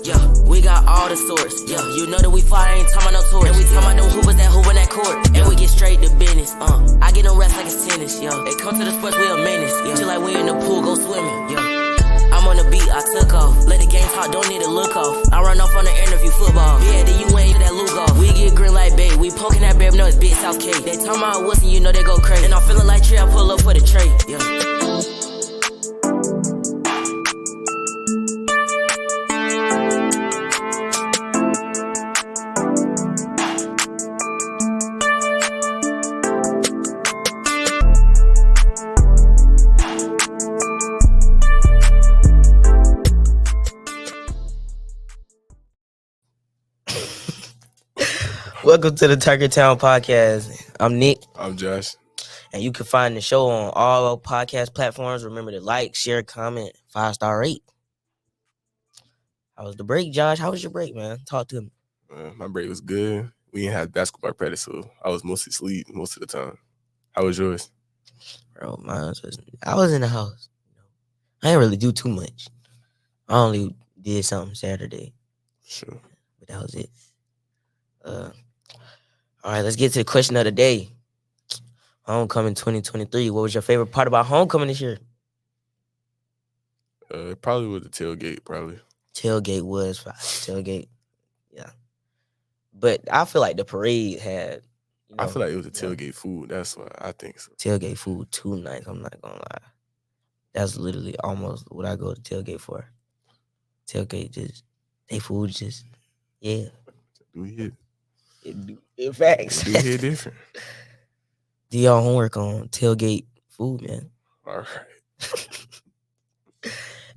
Yeah, we got all the sorts. Yeah, you know that we fly, ain't talking about no tours. And we talking about them hoopers that hoop in that court. And we get straight to business. I get them reps like it's tennis. Yeah, they come to the sports, we a menace. Yeah, feel like we in the pool, go swimming. Yeah, I'm on the beat, I took off. Let the game talk, don't need a look off. I run off on the interview football. Yeah, then you ain't that look off. We get green like bait, we poking that babe, no it's big South K. They talking about Wilson, you know they go crazy. And I'm feeling like Trey, I pull up for the tray. Yeah. Welcome to the Tucker Town Podcast. I'm Nick. I'm Josh. And you can find the show on all podcast platforms. Remember to like, share, comment, 5-star rate. How was the break, Josh? How was your break, man? Talk to me. My break was good. We didn't have basketball practice, so I was mostly asleep most of the time. How was yours? Bro, I was in the house. I didn't really do too much. I only did something Saturday. Sure. But that was it. All right, let's get to the question of the day. Homecoming 2023. What was your favorite part about homecoming this year? Probably was the tailgate, probably. Tailgate was fine. Tailgate, yeah. But I feel like the parade had, I feel like it was the tailgate food. That's what I think so. Tailgate food too nice, I'm not gonna lie. That's literally almost what I go to tailgate for. Tailgate just, they food just, yeah. Do we hit? In facts. Do we hit different? Do y'all homework on tailgate food, man? All right.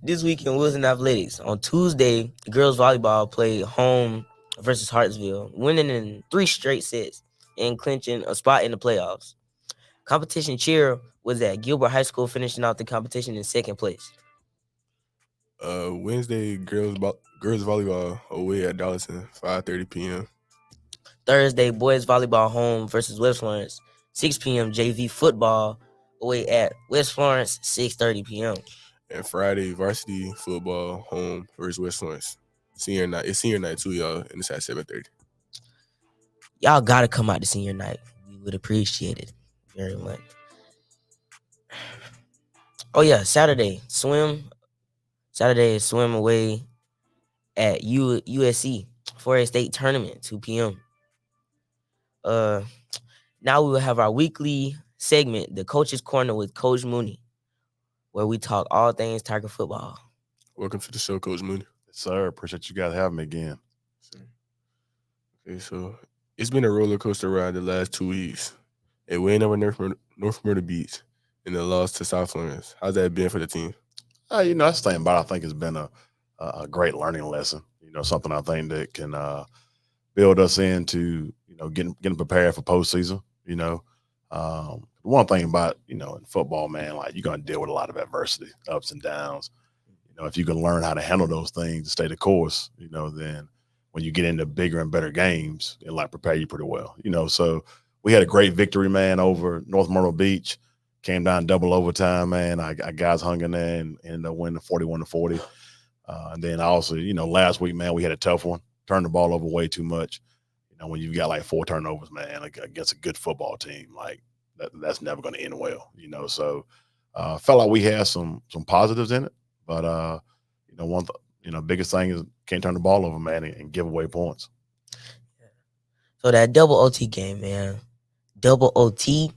This week in Wilson Athletics, on Tuesday, Girls Volleyball played home versus Hartsville, winning in 3 straight sets and clinching a spot in the playoffs. Competition cheer was at Gilbert High School, finishing out the competition in 2nd place. Wednesday, girls volleyball away at Darlington, 5:30 p.m. Thursday, boys volleyball home versus West Florence, 6 p.m. JV football away at West Florence, 6:30 p.m. And Friday, varsity football home versus West Florence. Senior night. It's senior night too, y'all, and it's at 7:30. Y'all gotta come out to senior night. We would appreciate it very much. Oh yeah, Saturday swim away at USC for a state tournament, 2 p.m. Now we will have our weekly segment, the Coach's Corner with Coach Mooney, where we talk all things Tiger football. Welcome to the show, Coach Mooney. Yes, sir. Appreciate you guys having me again. Okay, so it's been a roller coaster ride the last 2 weeks. A win over North Myrtle Beach and a loss to South Florence. How's that been for the team? That's the thing about it. I think it's been a great learning lesson. Something I think that can build us into getting prepared for postseason. One thing about in football, man, like you're gonna deal with a lot of adversity, ups and downs. If you can learn how to handle those things to stay the course, then when you get into bigger and better games, it'll like prepare you pretty well. So we had a great victory, man, over North Myrtle Beach. Came down double overtime, man. Our guys hung in there and ended up winning 41-40. And then also, last week, man, we had a tough one. Turned the ball over way too much. When you've got like 4 turnovers, man, against a good football team, like that's never going to end well. So felt like we had some positives in it, but biggest thing is can't turn the ball over, man, and give away points. So that double OT game, man, double OT.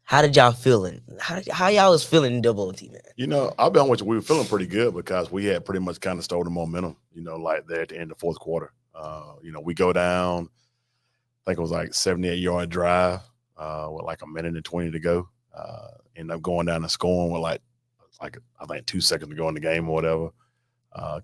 How did y'all feeling? How y'all was feeling in double OT, man? I'll be honest with you, we were feeling pretty good because we had pretty much kind of stole the momentum, like there at the end of the 4th quarter. We go down, I think it was like 78-yard drive with like a minute and 20 to go. End up going down and scoring with like I think 2 seconds to go in the game or whatever.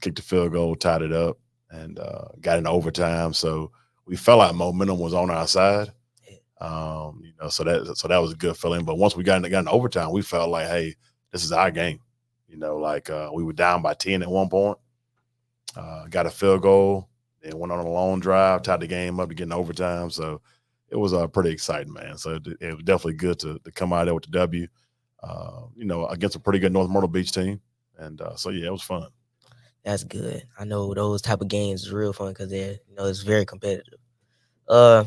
Kicked the field goal, tied it up, and got into overtime. So we felt like momentum was on our side. So that was a good feeling. But once we got into overtime, we felt like, hey, this is our game. We were down by 10 at one point, got a field goal, then went on a long drive, tied the game up to get in overtime. So it was pretty exciting, man. So it was definitely good to come out there with the W, against a pretty good North Myrtle Beach team. And it was fun. That's good. I know those type of games is real fun because they're it's very competitive. Uh,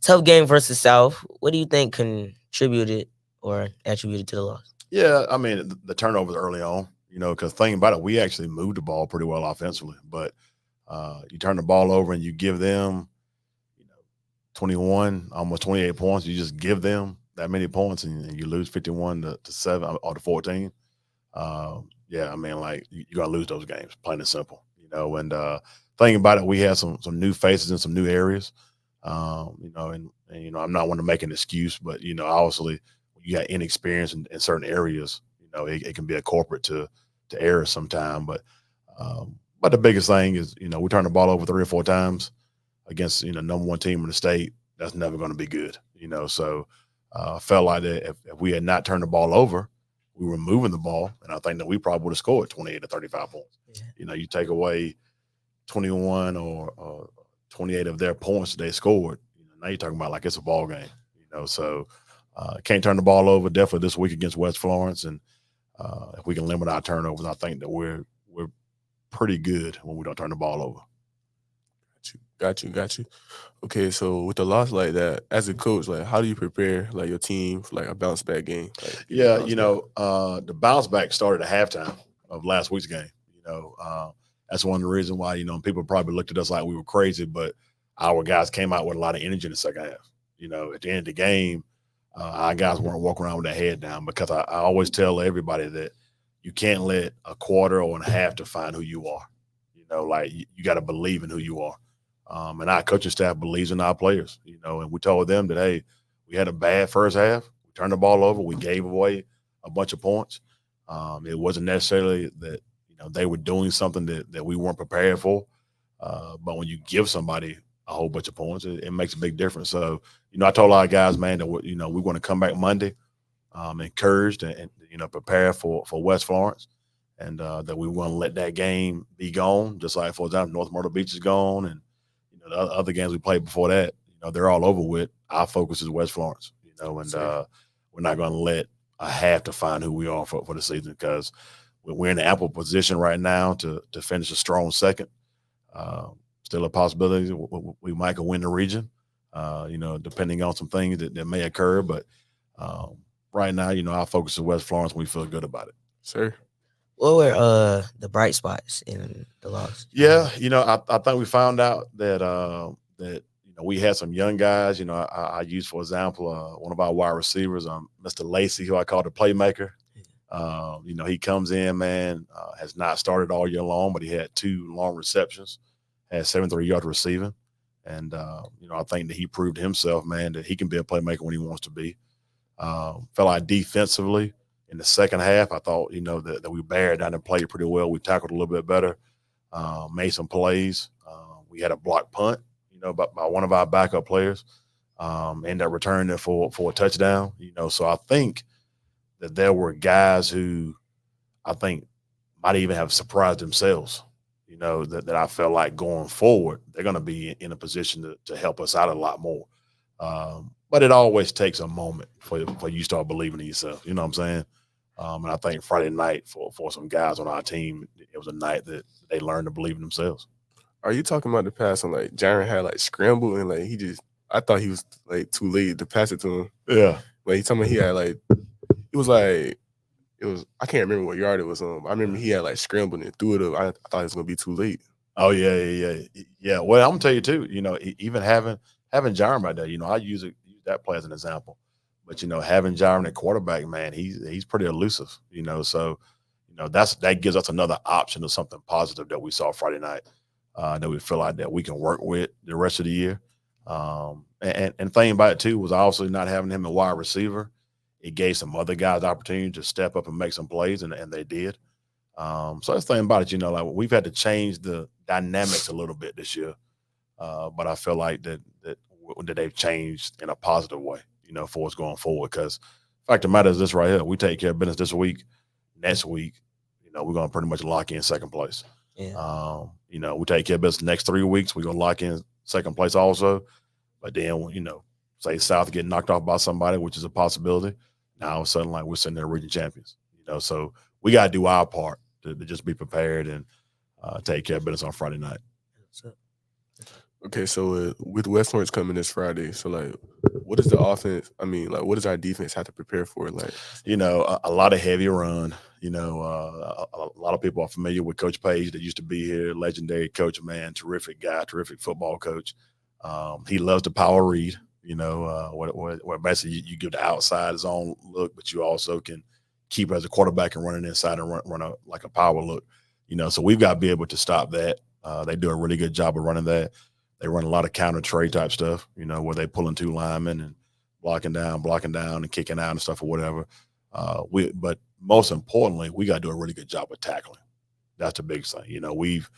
Tough game versus South. What do you think contributed or attributed to the loss? Yeah, I mean the turnovers early on, because thinking about it, we actually moved the ball pretty well offensively, but you turn the ball over and you give them, you know, 21, almost 28 points. You just give them that many points and you lose 51 to 7 or to 14. Yeah, I mean, like you're gonna lose those games, plain and simple. And thinking about it, we had some new faces in some new areas. And I'm not one to make an excuse, but obviously when you got inexperience in certain areas, it can be a corporate to error sometime. But the biggest thing is, we turn the ball over 3 or 4 times against number one team in the state. That's never going to be good. So felt like that if we had not turned the ball over, we were moving the ball, and I think that we probably would have scored 28 to 35 points. Yeah. You take away 21 or 28 of their points that they scored. Now you're talking about like it's a ball game. So can't turn the ball over. Definitely this week against West Florence, and if we can limit our turnovers, I think that we're pretty good when we don't turn the ball over. Got you. Okay, so with a loss like that, as a coach, like how do you prepare like your team for like a bounce back game? Like, Yeah, bounce back? the bounce back started at halftime of last week's game. That's one of the reasons why people probably looked at us like we were crazy, but our guys came out with a lot of energy in the second half. At the end of the game, our guys weren't walking around with their head down, because I always tell everybody that you can't let a quarter or a half define who you are. Like you got to believe in who you are. And our coaching staff believes in our players, and we told them that, hey, we had a bad first half. We turned the ball over. We gave away a bunch of points. It wasn't necessarily that, they were doing something that we weren't prepared for. But when you give somebody a whole bunch of points, it makes a big difference. So, I told our guys, man, that we want to come back Monday, encouraged and prepare for West Florence, and that we want to let that game be gone, just like, for example, North Myrtle Beach is gone, and the other games we played before that, they're all over with. Our focus is West Florence, and we're not going to let a half define who we are for the season, because we're in an ample position right now to finish a strong second. Still a possibility we might could win the region, depending on some things that may occur. But right now, our focus is West Florence, and we feel good about it. Sir. What were the bright spots in the loss? Yeah, I think we found out that we had some young guys. I use, for example, one of our wide receivers, Mr. Lacey, who I call the playmaker. He comes in, man, has not started all year long, but he had 2 long receptions, had 73 yards receiving. And, I think that he proved to himself, man, that he can be a playmaker when he wants to be. Felt like defensively in the second half, I thought, that we bared down and played pretty well. We tackled a little bit better, made some plays. We had a block punt, by one of our backup players, ended up returning it for a touchdown. So I think that there were guys who I think might even have surprised themselves, that I felt like going forward, they're going to be in a position to help us out a lot more. But it always takes a moment for you to start believing in yourself. You know what I'm saying? And I think Friday night for some guys on our team, it was a night that they learned to believe in themselves. Are you talking about the pass on like Jaron had like scrambled and like I thought he was like too late to pass it to him. Yeah. Like he told me he had like I can't remember what yard it was on. I remember he had like scrambled and threw it up. I thought it was gonna be too late. Oh yeah. Well, I'm gonna tell you too. Even having Jaron right there, I use that play as an example. But having Jaron at quarterback, man, he's pretty elusive. So that gives us another option of something positive that we saw Friday night, that we feel like that we can work with the rest of the year. And thinking about it too was obviously not having him a wide receiver. It gave some other guys the opportunity to step up and make some plays, and they did. So that's the thing about it, like we've had to change the dynamics a little bit this year, but I feel like that they've changed in a positive way, for us going forward. Because the fact of the matter is this right here: we take care of business this week. Next week, we're gonna pretty much lock in second place. Yeah. We take care of business next 3 weeks. We're gonna lock in second place also. But then, say South get knocked off by somebody, which is a possibility. Now all of a sudden, like we're sitting there region champions. So we got to do our part to just be prepared. And take care of business on Friday night. Okay, so with West Orange coming this Friday, so like, what is the offense? I mean, like, what does our defense have to prepare for? Like, A lot of heavy run. A lot of people are familiar with Coach Page that used to be here, legendary coach, man, terrific guy, terrific football coach. He loves the power read. Where basically you give the outside zone look, but you also can keep as a quarterback and running inside and run like a power look. So we've got to be able to stop that. They do a really good job of running that. They run a lot of counter trade type stuff, where they pulling two linemen and blocking down and kicking out and stuff or whatever. But most importantly, we got to do a really good job of tackling. That's the biggest thing. We've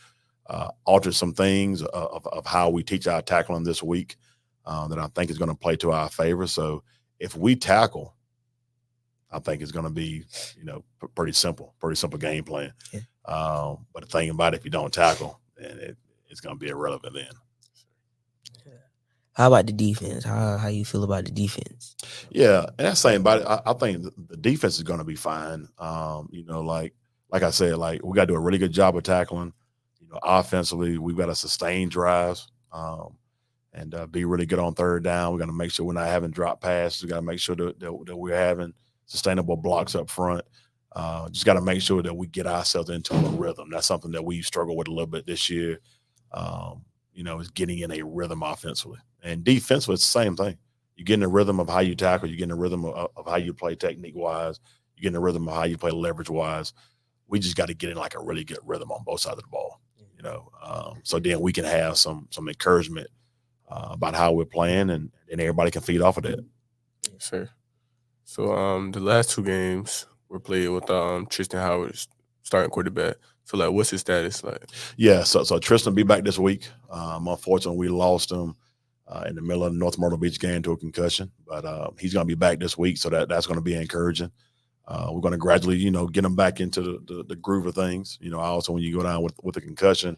altered some things of how we teach our tackling this week that I think is going to play to our favor. So if we tackle, I think it's going to be, pretty simple game plan. Yeah. But the thing about it, if you don't tackle, then it's going to be irrelevant then. How about the defense? How you feel about the defense? Yeah, and that's saying about it. I think the defense is going to be fine. Like I said, like we got to do a really good job of tackling. Offensively, we've got to sustain drives and be really good on third down. We got to make sure we're not having drop passes. We got to make sure that we're having sustainable blocks up front. Just got to make sure that we get ourselves into a rhythm. That's something that we've struggled with a little bit this year. Is getting in a rhythm offensively. And defensively, it's the same thing. You get in the rhythm of how you tackle. You get in the rhythm of how you play technique-wise. You get in the rhythm of how you play leverage-wise. We just got to get in like a really good rhythm on both sides of the ball, so then we can have some encouragement about how we're playing, and everybody can feed off of that. Sure. So the last two games were played with Tristan Howard starting quarterback. So like, what's his status like? Yeah, so Tristan will be back this week. Unfortunately, we lost him in the middle of the North Myrtle Beach game to a concussion, but he's going to be back this week, so that's going to be encouraging. We're going to gradually, get him back into the groove of things. Also when you go down with a concussion,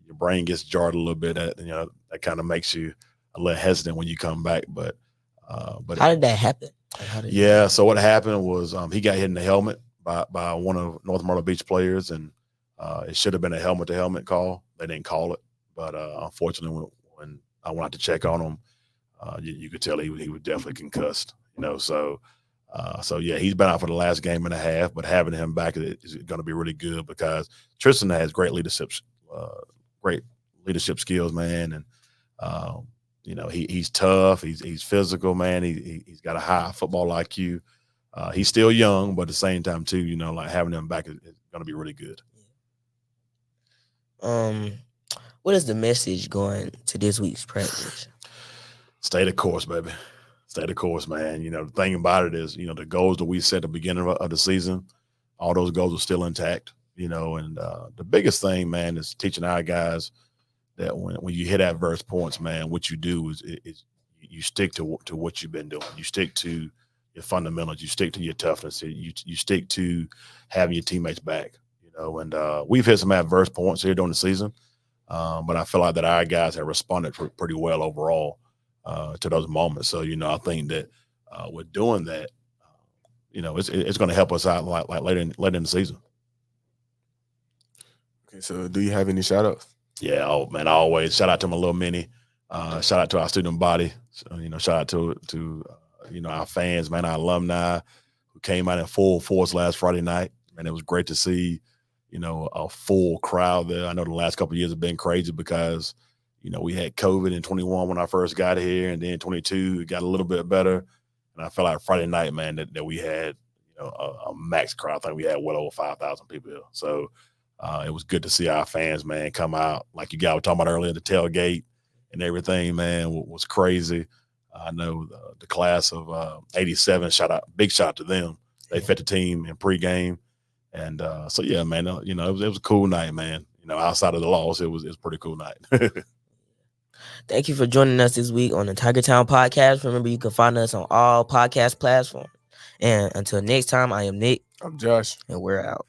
your brain gets jarred a little bit. That kind of makes you a little hesitant when you come back. But how did that happen? So what happened was he got hit in the helmet by one of North Myrtle Beach players, and it should have been a helmet-to-helmet call. They didn't call it, but unfortunately, when I went out to check on him, you could tell he was definitely concussed. So yeah, he's been out for the last game and a half, but having him back is going to be really good because Tristan has great leadership skills, man, and he's tough, he's physical, man. He's got a high football IQ. He's still young, but at the same time too, like having him back is going to be really good. What is the message going to this week's practice? Stay the course, baby. Stay the course, man. The thing about it is, the goals that we set at the beginning of the season, all those goals are still intact, and the biggest thing, man, is teaching our guys that when you hit adverse points, man, what you do is you stick to what you've been doing. You stick to your fundamentals. You stick to your toughness. You stick to having your teammates back, and we've hit some adverse points here during the season, but I feel like that our guys have responded pretty well overall to those moments. So, I think that with doing that, it's going to help us out like later in the season. Okay, so do you have any shout outs? Yeah, man, always shout out to my little mini. Shout out to our student body. So, shout out to our fans, man, our alumni who came out in full force last Friday night. And it was great to see, a full crowd there. I know the last couple of years have been crazy because, we had COVID in 21 when I first got here, and then 22 it got a little bit better. And I felt like Friday night, man, that we had, a max crowd. I think we had well over 5,000 people here. So it was good to see our fans, man, come out. Like you guys were talking about earlier, the tailgate and everything, man, was crazy. I know the class of 87, big shout out to them. They fed the team in pregame. And so, yeah, man, it was a cool night, man. Outside of the loss, it was a pretty cool night. Thank you for joining us this week on the Tiger Town podcast. Remember, you can find us on all podcast platforms. And until next time, I am Nick. I'm Josh. And we're out.